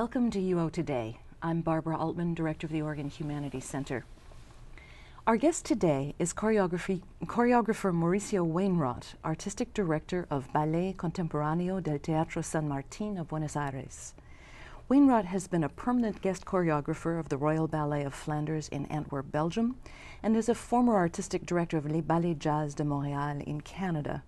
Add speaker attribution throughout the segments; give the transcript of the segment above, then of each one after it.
Speaker 1: Welcome to UO Today. I'm Barbara Altman, Director of the Oregon Humanities Center. Our guest today is choreographer Mauricio Wainrot, Artistic Director of Ballet Contemporáneo del Teatro San Martín of Buenos Aires. Wainrot has been a permanent guest choreographer of the Royal Ballet of Flanders in Antwerp, Belgium, and is a former artistic director of Les Ballets Jazz de Montréal in Canada.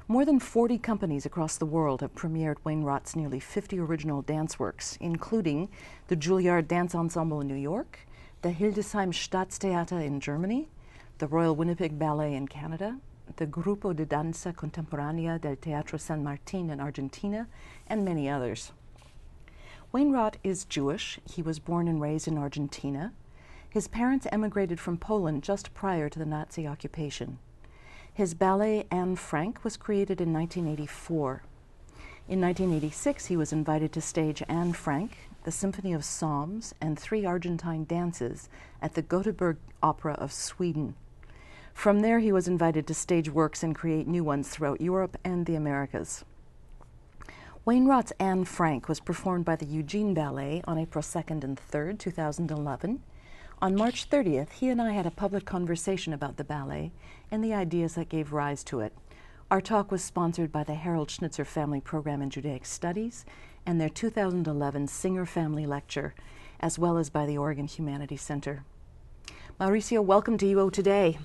Speaker 1: More than 40 companies across the world have premiered Wainrot's nearly 50 original dance works, including the Juilliard Dance Ensemble in New York, the Hildesheim Staatstheater in Germany, the Royal Winnipeg Ballet in Canada, the Grupo de Danza Contemporánea del Teatro San Martín in Argentina, and many others. Wainrot is Jewish. He was born and raised in Argentina. His parents emigrated from Poland just prior to the Nazi occupation. His ballet Anne Frank was created in 1984. In 1986, he was invited to stage Anne Frank, the Symphony of Psalms, and 3 Argentine dances at the Gothenburg Opera of Sweden. From there, he was invited to stage works and create new ones throughout Europe and the Americas. Wainrot's Anne Frank was performed by the Eugene Ballet on April 2nd and 3rd, 2011. On March 30th, he and I had a public conversation about the ballet and the ideas that gave rise to it. Our talk was sponsored by the Harold Schnitzer Family Program in Judaic Studies and their 2011 Singer Family Lecture, as well as by the Oregon Humanities Center. Mauricio, welcome to UO Today.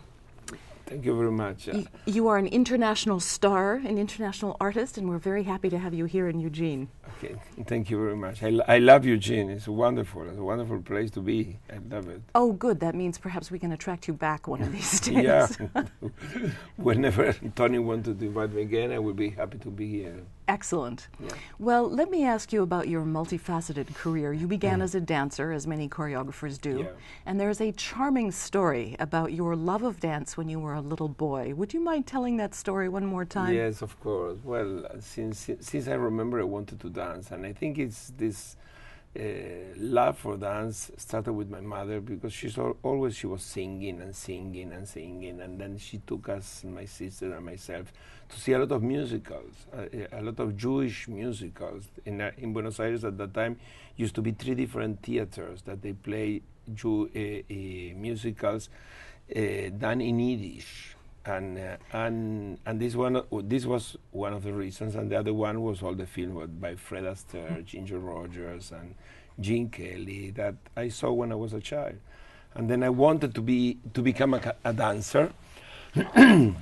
Speaker 2: Thank you very much.
Speaker 1: You are an international star, an international artist, and we're very happy to have you here in Eugene.
Speaker 2: Okay, thank you very much. I love Eugene. It's a wonderful place to be. I love it.
Speaker 1: Oh, good. That means perhaps we can attract you back one of these days.
Speaker 2: Yeah. Whenever Tony wanted to invite me again, I will be happy to be here.
Speaker 1: Excellent.
Speaker 2: Yeah.
Speaker 1: Well, let me ask you about your multifaceted career. You began as a dancer, as many choreographers do,
Speaker 2: Yeah.
Speaker 1: and there's a charming story about your love of dance when you were a little boy. Would you mind telling that story one more time?
Speaker 2: Yes, of course. Well, since I remember, I wanted to dance, and I think it's this love for dance started with my mother, because she was singing and singing and singing, and then she took us, my sister and myself, to see a lot of musicals, a lot of Jewish musicals. In Buenos Aires at that time used to be 3 different theaters that they play musicals done in Yiddish. And this was one of the reasons, and the other one was all the film by Fred Astaire, Ginger Rogers, and Gene Kelly that I saw when I was a child. And then I wanted to become a dancer.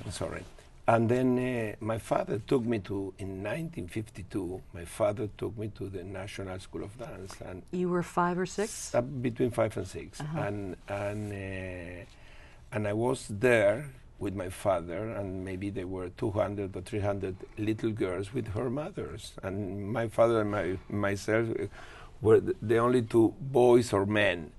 Speaker 2: Sorry. And then my father took me in 1952. My father took me to the National School of Dance. And
Speaker 1: you were 5 or 6?
Speaker 2: Between 5 and 6, and I was there with my father, and maybe there were 200 or 300 little girls with her mothers, and my father and myself were the only 2 boys or men.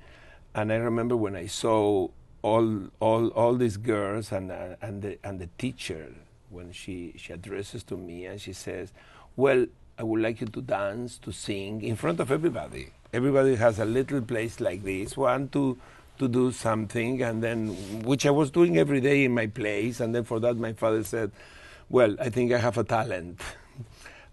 Speaker 2: And I remember when I saw all these girls and the teacher, when she addresses to me and she says, "Well, I would like you to dance, to sing in front of everybody. Everybody has a little place like this, one to do something," and then, which I was doing every day in my place, and then for that my father said, "Well, I think I have a talent."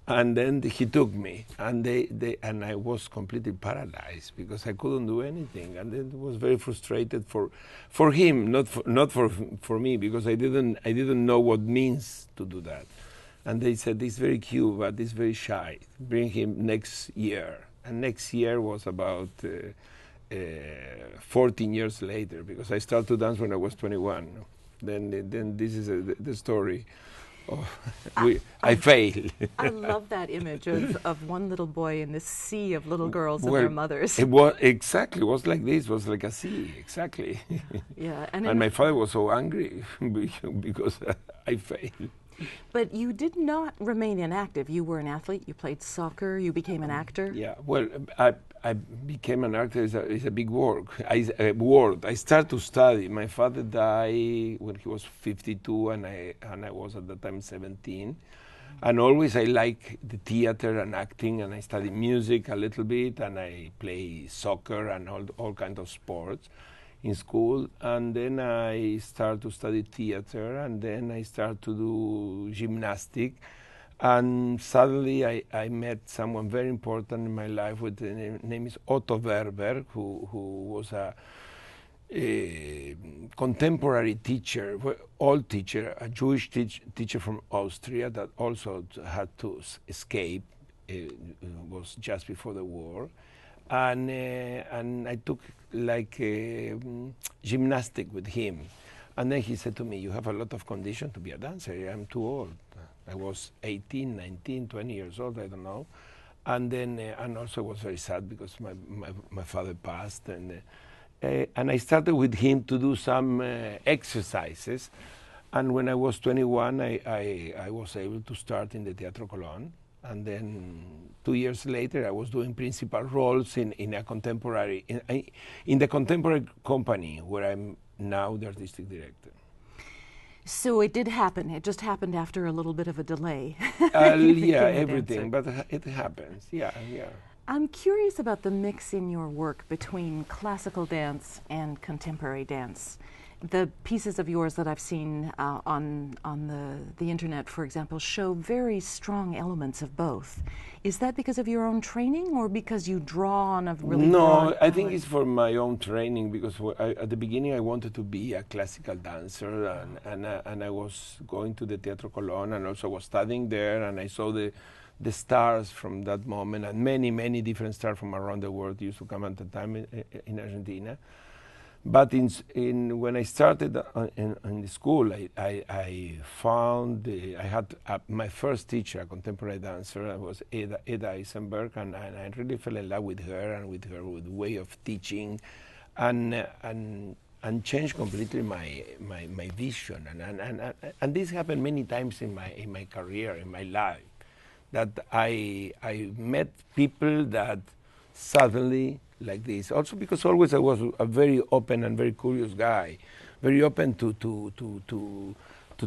Speaker 2: And then he took me, and and I was completely paralyzed because I couldn't do anything, and then it was very frustrated for him, not for me, because I didn't know what means to do that. And they said, "He's very cute, but he's very shy. Bring him next year." And next year was about 14 years later, because I started to dance when I was 21. Then this is the story. Oh, I failed.
Speaker 1: I love that image of one little boy in this sea of little girls and their mothers.
Speaker 2: It was like this. It was like a sea, exactly.
Speaker 1: Yeah,
Speaker 2: and my father was so angry because I failed.
Speaker 1: But you did not remain inactive. You were an athlete. You played soccer. You became an actor.
Speaker 2: Yeah. Well, I became an actor. It's a big work. I started to study. My father died when he was 52, and I was at that time 17. And always I like the theater and acting, and I studied music a little bit, and I play soccer and all kinds of sports in school. And then I started to study theater, and then I started to do gymnastics. And suddenly I met someone very important in my life. With the name is Otto Werber, who was a contemporary teacher, old teacher, a Jewish teacher from Austria that also had to escape. It was just before the war, and I took like gymnastic with him, and then he said to me, "You have a lot of condition to be a dancer. I'm too old." I was 18, 19, 20 years old, I don't know. And then, and also was very sad because my father passed. And I started with him to do some exercises. And when I was 21, I was able to start in the Teatro Colón. And then 2 years later, I was doing principal roles in a contemporary, in the contemporary company where I'm now the artistic director.
Speaker 1: So it did happen. It just happened after a little bit of a delay.
Speaker 2: Yeah, everything, but it happens. Yeah, yeah.
Speaker 1: I'm curious about the mix in your work between classical dance and contemporary dance. The pieces of yours that I've seen on the internet, for example, show very strong elements of both. Is that because of your own training, or because you draw on a really broad
Speaker 2: I think it's for my own training, because at the beginning I wanted to be a classical dancer, and I was going to the Teatro Colón, and also was studying there, and I saw the stars from that moment, and many different stars from around the world used to come at the time in Argentina. But when I started in the school, I found I had my first teacher, a contemporary dancer. Was Eda Eisenberg, and I really fell in love with her and with her way of teaching, and changed completely my vision. And this happened many times in my career, in my life, that I met people that suddenly, like this. Also because always I was a very open and very curious guy, very open to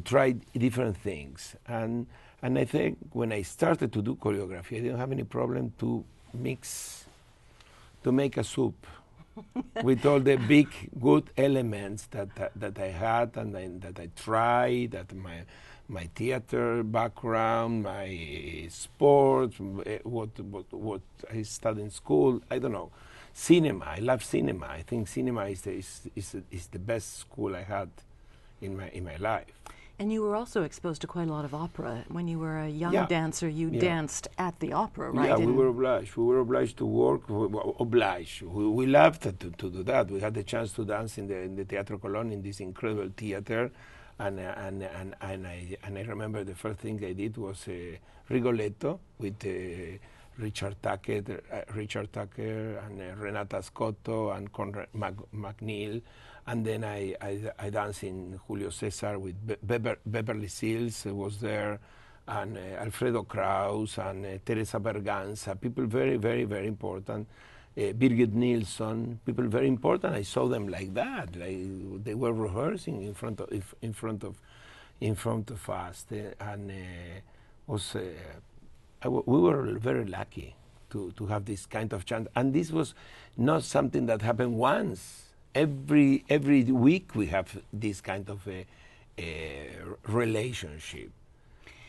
Speaker 2: try different things. And I think when I started to do choreography, I didn't have any problem to make a soup with all the big good elements that I had, and that I tried, that my theater background, my sports, what I studied in school, I don't know. Cinema, I love cinema. I think cinema is the best school I had in my life.
Speaker 1: And you were also exposed to quite a lot of opera. When you were a young dancer, you danced at the opera, right?
Speaker 2: Yeah, we were obliged. We were obliged to work. We loved to do that. We had the chance to dance in the Teatro Colón, in this incredible theater. And I remember the first thing I did was Rigoletto with Richard Tucker and Renata Scotto and Conrad McNeil, and then I danced in Julio César with Beverly Sills was there, and Alfredo Kraus and Teresa Berganza, people very, very, very important. Birgit Nilsson, people very important. I saw them like that, like they were rehearsing in front of us, and was. We were very lucky to have this kind of chance, and this was not something that happened once. Every week we have this kind of a relationship.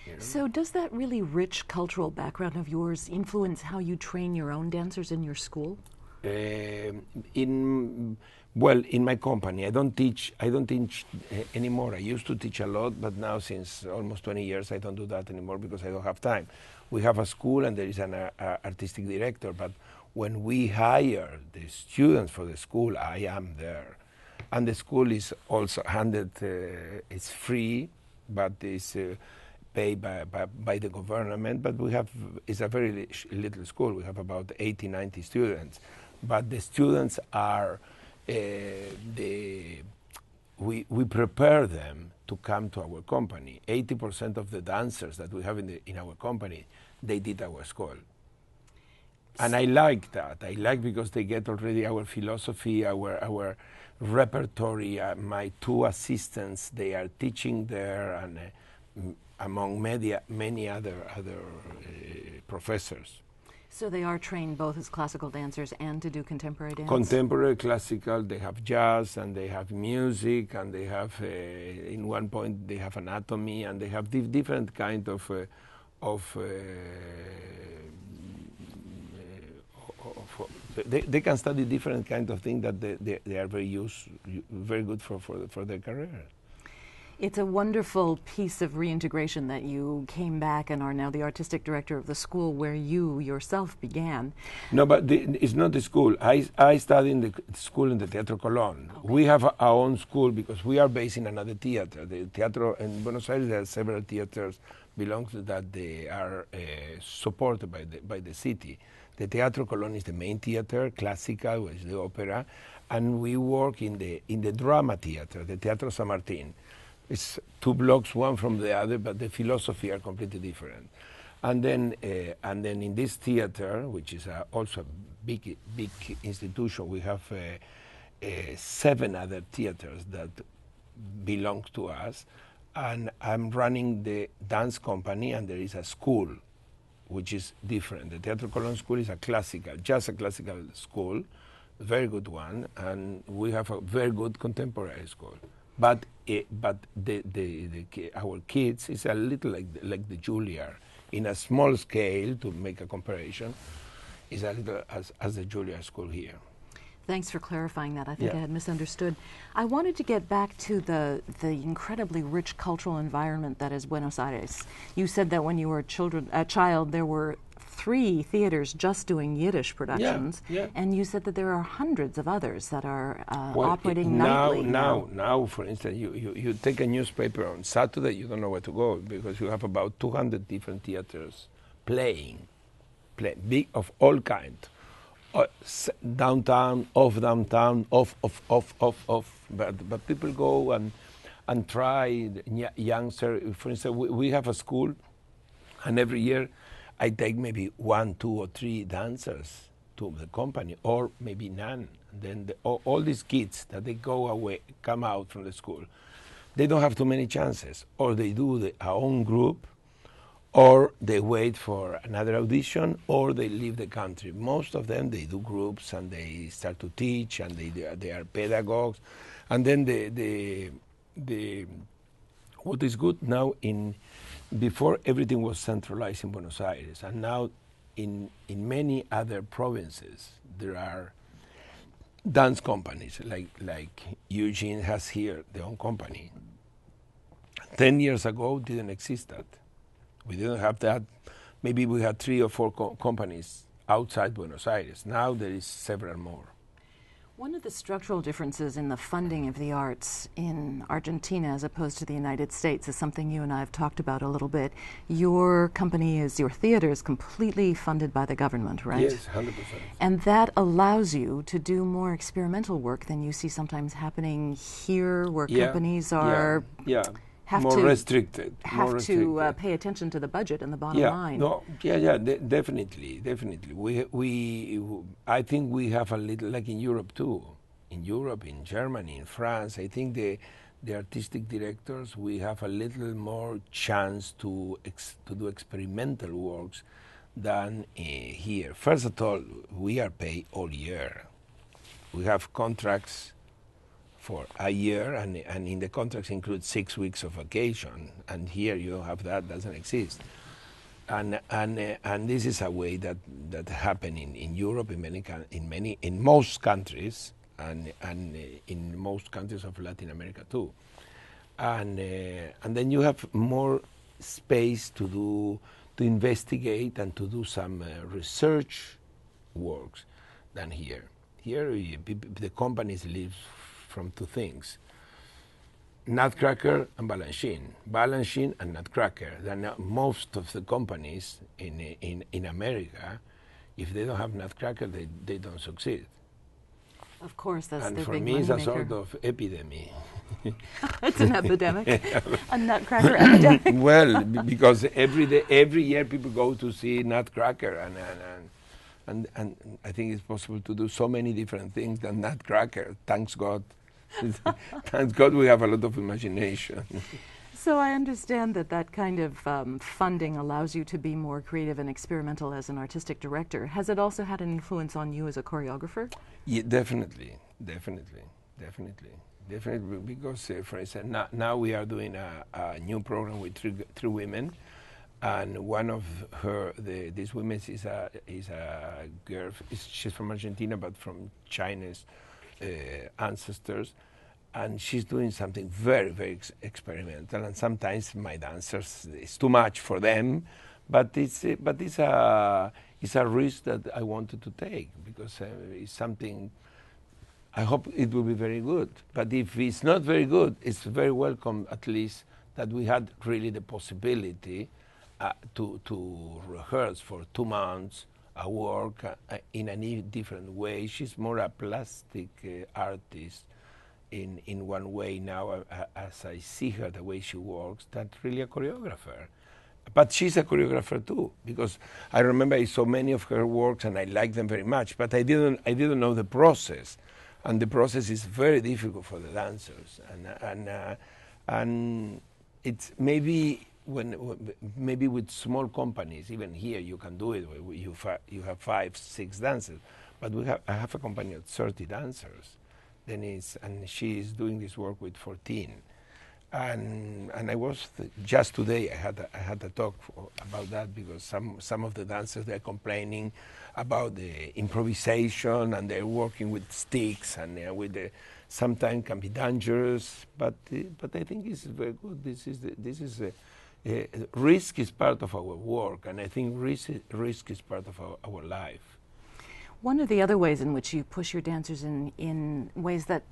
Speaker 2: You know?
Speaker 1: So does that really rich cultural background of yours influence how you train your own dancers in your school? In my company, I don't teach anymore. I used to teach a lot, but now since almost 20 years, I don't do that anymore because I don't have time. We have a school and there is an artistic director, but when we hire the students for the school, I am there. And the school is also handed, it's free, but it's paid by the government. But it's a very little school. We have about 80, 90 students. But the students are, we prepare them to come to our company. 80% of the dancers that we have in our company, they did our school. And I like that. I like because they get already our philosophy, our repertory. My two assistants, they are teaching there, and among many other professors. So they are trained both as classical dancers and to do contemporary dance?
Speaker 2: Contemporary, classical, they have jazz, and they have music, and they have, in one point, they have anatomy, and they have different kind of of they can study different kinds of things that they are very good for their career.
Speaker 1: It's a wonderful piece of reintegration that you came back and are now the artistic director of the school where you yourself began.
Speaker 2: No, but it's not the school. I studied in the school in the Teatro Colón. Okay. We have our own school because we are based in another theater. The Teatro in Buenos Aires, there are several theaters belongs to that they are supported by the city. The Teatro Colón is the main theater, classical, which is the opera, and we work in the drama theater, the Teatro San Martín. It's 2 blocks, one from the other, but the philosophy are completely different. And then in this theater, which is also a big institution, we have 7 other theaters that belong to us. And I'm running the dance company, and there is a school, which is different. The Teatro Colón school is just a classical school, very good one, and we have a very good contemporary school. But our kids is a little like the Juilliard. In a small scale, to make a comparison, is a little as the Juilliard school here.
Speaker 1: Thanks for clarifying that. I think I had misunderstood. I wanted to get back to the incredibly rich cultural environment that is Buenos Aires. You said that when you were a child, there were 3 theaters just doing Yiddish productions, and you said that there are hundreds of others that are operating nightly.
Speaker 2: Now, for instance, you take a newspaper on Saturday, you don't know where to go because you have about 200 different theaters playing big of all kinds. Downtown, off downtown, off. But people go and try youngster. For instance, we have a school, and every year I take maybe 1, 2, or 3 dancers to the company, or maybe none. Then all these kids that they come out from the school, they don't have too many chances, or they do our own group, or they wait for another audition, or they leave the country. Most of them, they do groups, and they start to teach, and they are pedagogues. And then what is good now, before everything was centralized in Buenos Aires, and now in many other provinces, there are dance companies, like Eugene has here, their own company. 10 years ago, didn't exist that. We didn't have that. Maybe we had 3 or 4 companies outside Buenos Aires. Now there is several more.
Speaker 1: One of the structural differences in the funding of the arts in Argentina as opposed to the United States is something you and I have talked about a little bit. Your theater is completely funded by the government, right?
Speaker 2: Yes, 100%.
Speaker 1: And that allows you to do more experimental work than you see sometimes happening here, where companies are...
Speaker 2: More restricted.
Speaker 1: Pay attention to the budget and the bottom line.
Speaker 2: Definitely. I think we have a little, like in Europe too. In Europe, in Germany, in France, I think the artistic directors, we have a little more chance to do experimental works than here. First of all, we are paid all year. We have contracts for a year, and in the contracts include 6 weeks of vacation, and here you don't have that, doesn't exist. And this is a way that happen in Europe, in most countries, and in most countries of Latin America too. And then you have more space to investigate and to do some research works than here. Here, the companies live from 2 things: Nutcracker and Balanchine and Nutcracker. Then most of the companies in America, if they don't have Nutcracker, they don't succeed.
Speaker 1: Of course, that's
Speaker 2: and
Speaker 1: their
Speaker 2: for
Speaker 1: big
Speaker 2: me, it's a
Speaker 1: moneymaker.
Speaker 2: sort of epidemic.
Speaker 1: It's an epidemic, a Nutcracker epidemic.
Speaker 2: Well, because every year people go to see Nutcracker, and I think it's possible to do so many different things than Nutcracker. Thanks God. Thanks God we have a lot of imagination.
Speaker 1: So I understand that kind of funding allows you to be more creative and experimental as an artistic director. Has it also had an influence on you as a choreographer?
Speaker 2: Yeah, definitely. Because, for instance, now we are doing a new program with three women, and one of these women is a girl. She's from Argentina, but from Chinese ancestors, and she's doing something very, very experimental. And sometimes my dancers, it's too much for them, but it's a risk that I wanted to take because it's something. I hope it will be very good. But if it's not very good, it's very welcome at least that we had really the possibility to rehearse for 2 months, work in a different way. She's more a plastic artist in one way now, as I see her, the way she works, than really a choreographer. But she's a choreographer too, because I remember I saw many of her works and I liked them very much, but I didn't know the process. And the process is very difficult for the dancers, and it's maybe maybe with small companies, even here you can do it. You have 5, 6 dancers, but I have a company of 30 dancers. And she is doing this work with 14. And I was just today I had a talk about that because some of the dancers, they're complaining about the improvisation and they're working with sticks and sometimes can be dangerous, but I think it's very good. This is risk is part of our work, and I think risk is part of our life.
Speaker 1: One of the other ways in which you push your dancers in ways that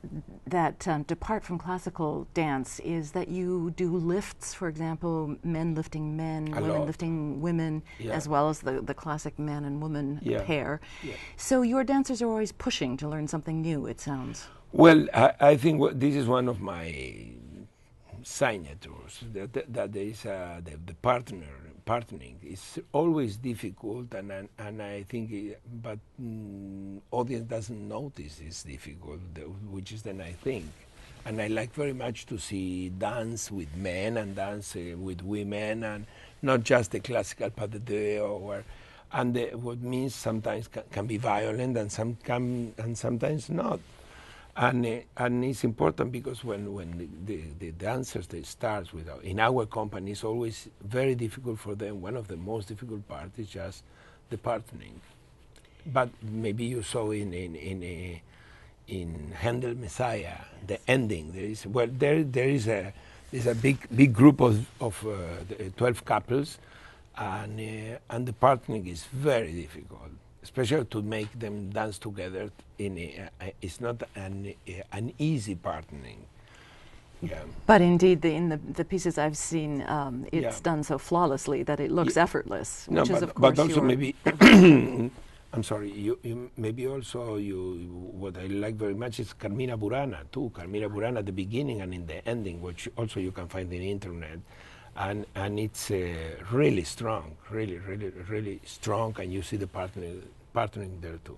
Speaker 1: depart from classical dance is that you do lifts, for example, men lifting men, women lifting women, as well as the classic man and woman pair. Yeah. So your dancers are always pushing to learn something new, it sounds.
Speaker 2: Well, I think this is one of my signatures, that there is the partnering is always difficult, and I think, but audience doesn't notice it's difficult, which is then I think. And I like very much to see dance with men and dance with women, and not just the classical pas de deux, and what means sometimes can be violent and sometimes not. And it's important because when the dancers, they start in our company, it's always very difficult for them. One of the most difficult parts is just the partnering. But maybe you saw in Handel Messiah, the ending. There is a big group of 12 couples, and the partnering is very difficult, especially to make them dance together. It's not an easy partnering. Yeah.
Speaker 1: But indeed, in the pieces I've seen, it's done so flawlessly that it looks effortless. Which is, of course,
Speaker 2: but also maybe, I'm sorry. You maybe also what I like very much is Carmina Burana too. Carmina Burana at the beginning and in the ending, which also you can find on the internet. And it's really strong, really strong, and you see the partnering there too.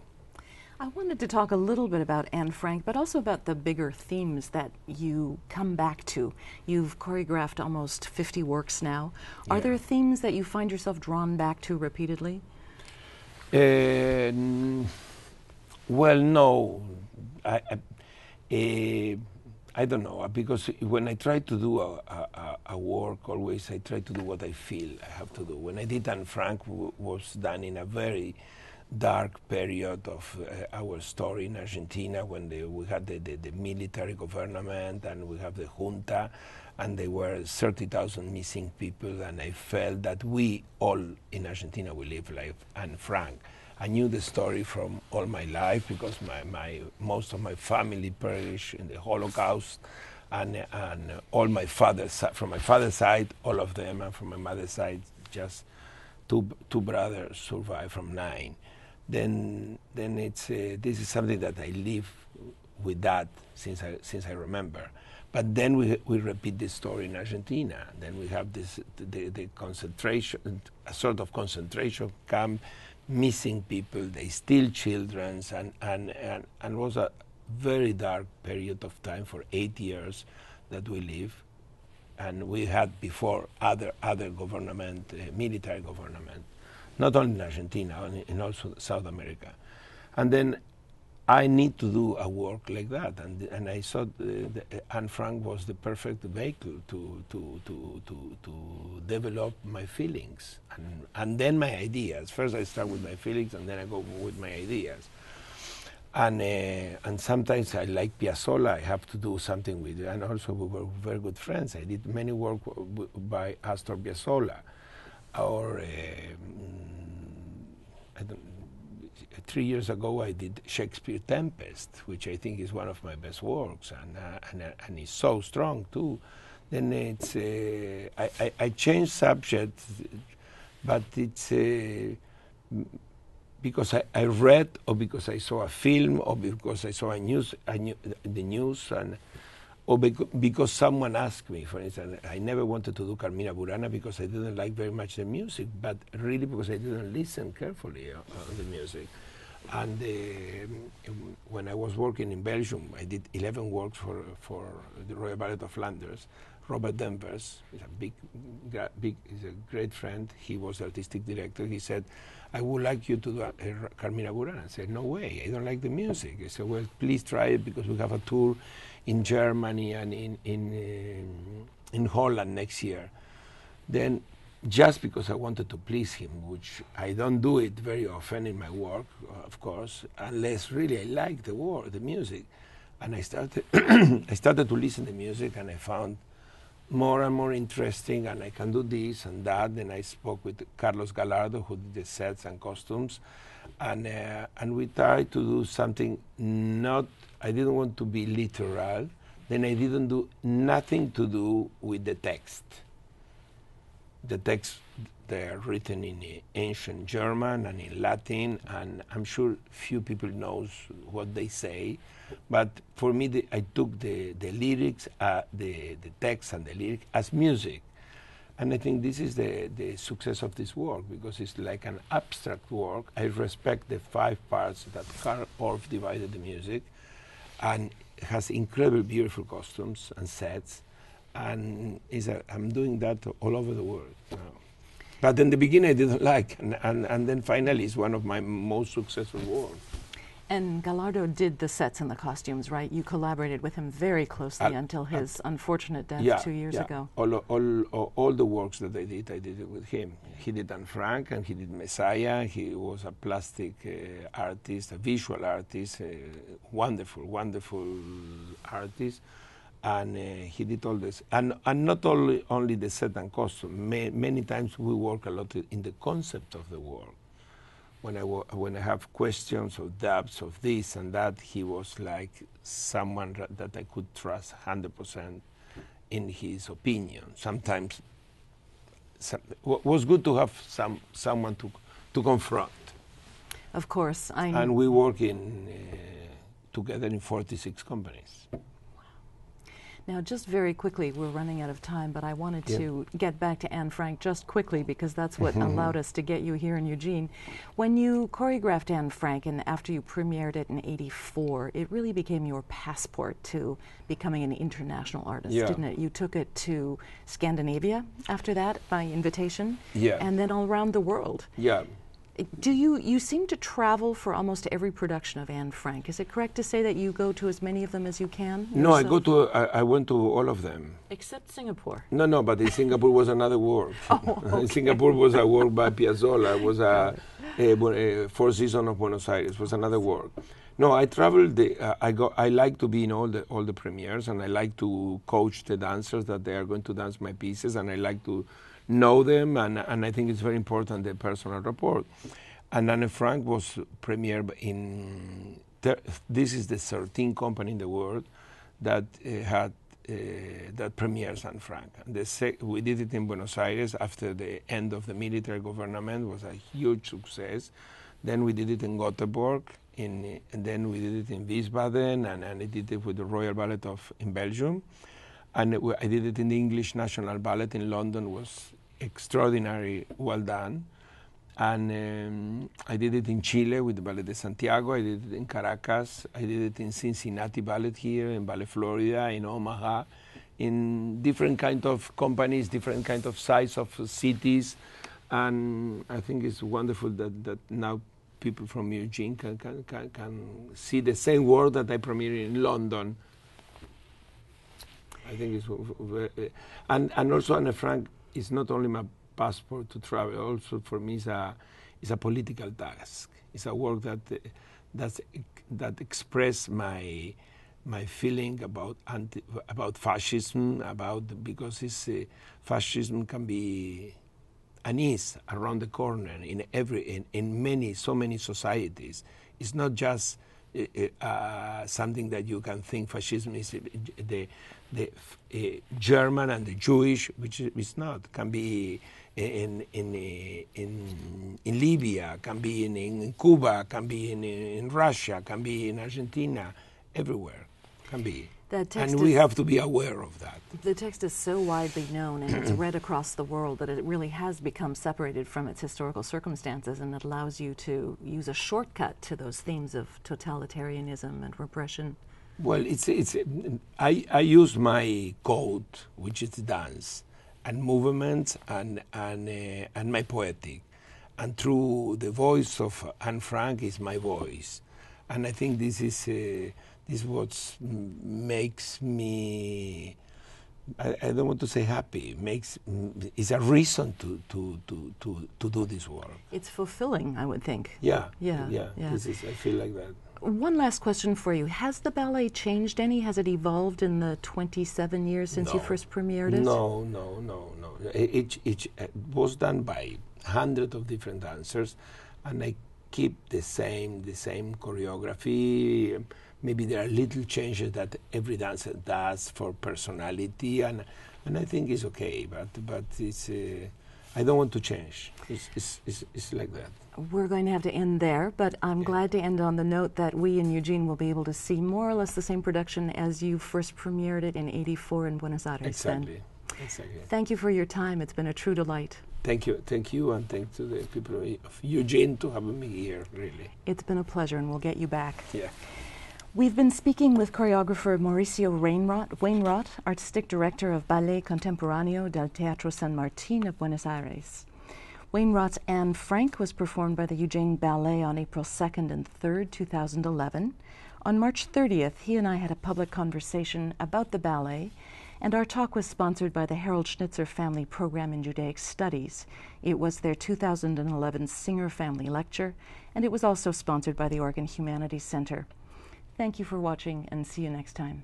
Speaker 1: I wanted to talk a little bit about Anne Frank, but also about the bigger themes that you come back to. You've choreographed almost 50 works now. Are there themes that you find yourself drawn back to repeatedly?
Speaker 2: Well, no. I don't know, because when I try to do a work, always I try to do what I feel I have to do. When I did Anne Frank, was done in a very dark period of our story in Argentina, when we had the military government and we have the junta, and there were 30,000 missing people, and I felt that we all in Argentina, we live like Anne Frank. I knew the story from all my life because most of my family perished in the Holocaust, and all my from my father's side, all of them, and from my mother's side, just two brothers survived from 9. Then it's this is something that I live with that since I remember. But then we repeat this story in Argentina. Then we have the concentration, a sort of concentration camp. Missing people, they steal children, and was a very dark period of time for 8 years that we live, and we had before other government, military government, not only in Argentina, in also South America, and then I need to do a work like that, and I thought Anne Frank was the perfect vehicle to develop my feelings and then my ideas. First, I start with my feelings, and then I go with my ideas. And sometimes I like Piazzolla. I have to do something with it, and also we were very good friends. I did many work by Astor Piazzolla, or I don't. 3 years ago, I did Shakespeare Tempest, which I think is one of my best works, and it's so strong too. Then it's I changed subjects, but it's because I read, or because I saw a film, or because I saw the news, or because someone asked me. For instance, I never wanted to do Carmina Burana because I didn't like very much the music, but really because I didn't listen carefully on the music. And when I was working in Belgium, I did 11 works for the Royal Ballet of Flanders. Robert Denvers is he's a great friend. He was the artistic director. He said, "I would like you to do Carmina Burana." I said, "No way, I don't like the music." He said, "Well, please try it because we have a tour in Germany and in Holland next year." Then, just because I wanted to please him, which I don't do it very often in my work, of course, unless really I like the music. And I started, I started to listen to music, and I found more and more interesting, and I can do this and that. Then I spoke with Carlos Gallardo, who did the sets and costumes, and we tried to do something not, I didn't want to be literal. Then I didn't do nothing to do with the text. The texts, they are written in ancient German and in Latin, and I'm sure few people knows what they say. But for me, I took the lyrics, the text and the lyric as music. And I think this is the success of this work, because it's like an abstract work. I respect the 5 parts that Karl Orff divided the music, and it has incredible, beautiful costumes and sets. And I'm doing that all over the world now. But in the beginning I didn't like, and then finally it's one of my most successful works.
Speaker 1: And Gallardo did the sets and the costumes, right? You collaborated with him very closely until his unfortunate death 2 years ago.
Speaker 2: All the works that I did it with him. He did Anne Frank, and he did Messiah. He was a plastic artist, a visual artist, wonderful, wonderful artist. And he did all this, and not only the set and costume. Many times we work a lot in the concept of the work. When I have questions or doubts of this and that, he was like someone that I could trust 100% in his opinion. Sometimes was good to have someone to confront.
Speaker 1: Of course,
Speaker 2: and we work together in 46 companies.
Speaker 1: Now, just very quickly, we're running out of time, but I wanted to get back to Anne Frank just quickly, because that's what allowed us to get you here in Eugene. When you choreographed Anne Frank, and after you premiered it in '84, it really became your passport to becoming an international artist, didn't it? You took it to Scandinavia after that by invitation, and then all around the world. You seem to travel for almost every production of Anne Frank. Is it correct to say that you go to as many of them as you can?
Speaker 2: No, I went to all of them.
Speaker 1: Except Singapore.
Speaker 2: No, but in Singapore was another work. In Singapore was a work by Piazzolla. It was a Four Seasons of Buenos Aires. Was another work. No, I traveled. I like to be in all the premieres, and I like to coach the dancers that they are going to dance my pieces, and I like to know them, and I think it's very important, the personal rapport. And Anne Frank was premiered in, this is the 13th company in the world that that premieres Anne Frank. And we did it in Buenos Aires after the end of the military government. It was a huge success. Then we did it in Gothenburg, and then we did it in Wiesbaden, and I did it with the Royal Ballet in Belgium. And I did it in the English National Ballet in London. Was extraordinary, well done. And I did it in Chile with the Ballet de Santiago. I did it in Caracas. I did it in Cincinnati Ballet here, in Ballet Florida, in Omaha, in different kind of companies, different kind of size of cities. And I think it's wonderful that now people from Eugene can see the same work that I premiered in London. I think it's and also Anne Frank is not only my passport to travel. Also for me, it's a political task. It's a work that express my feeling about fascism, because fascism can be and is around the corner in so many societies. It's not just something that you can think fascism is the German and the Jewish, which is not. Can be in Libya, can be in Cuba, can be in Russia, can be in Argentina, everywhere can be. And we have to be aware of that.
Speaker 1: The text is so widely known and it's read across the world that it really has become separated from its historical circumstances, and it allows you to use a shortcut to those themes of totalitarianism and repression.
Speaker 2: Well, I use my code, which is dance and movement and my poetic, and through the voice of Anne Frank is my voice, and I think this is what makes me. I don't want to say happy. Is a reason to do this work.
Speaker 1: It's fulfilling, I would think.
Speaker 2: Yeah.
Speaker 1: Yeah.
Speaker 2: I feel like that.
Speaker 1: One last question for you. Has the ballet changed any? Has it evolved in the 27 years since you first premiered it?
Speaker 2: No. It was done by hundreds of different dancers, and I keep the same choreography. Maybe there are little changes that every dancer does for personality, and I think it's okay. But it's I don't want to change. It's like that.
Speaker 1: We're going to have to end there, but I'm glad to end on the note that we in Eugene will be able to see more or less the same production as you first premiered it in '84 in Buenos Aires.
Speaker 2: Exactly.
Speaker 1: Thank you for your time. It's been a true delight.
Speaker 2: Thank you, and thanks to the people of Eugene to have me here, really.
Speaker 1: It's been a pleasure, and we'll get you back.
Speaker 2: Yeah.
Speaker 1: We've been speaking with choreographer Mauricio Wainrot, artistic director of Ballet Contemporaneo del Teatro San Martín of Buenos Aires. Wainrot's Anne Frank was performed by the Eugene Ballet on April 2nd and 3rd, 2011. On March 30th, he and I had a public conversation about the ballet, and our talk was sponsored by the Harold Schnitzer Family Program in Judaic Studies. It was their 2011 Singer Family Lecture, and it was also sponsored by the Oregon Humanities Center. Thank you for watching, and see you next time.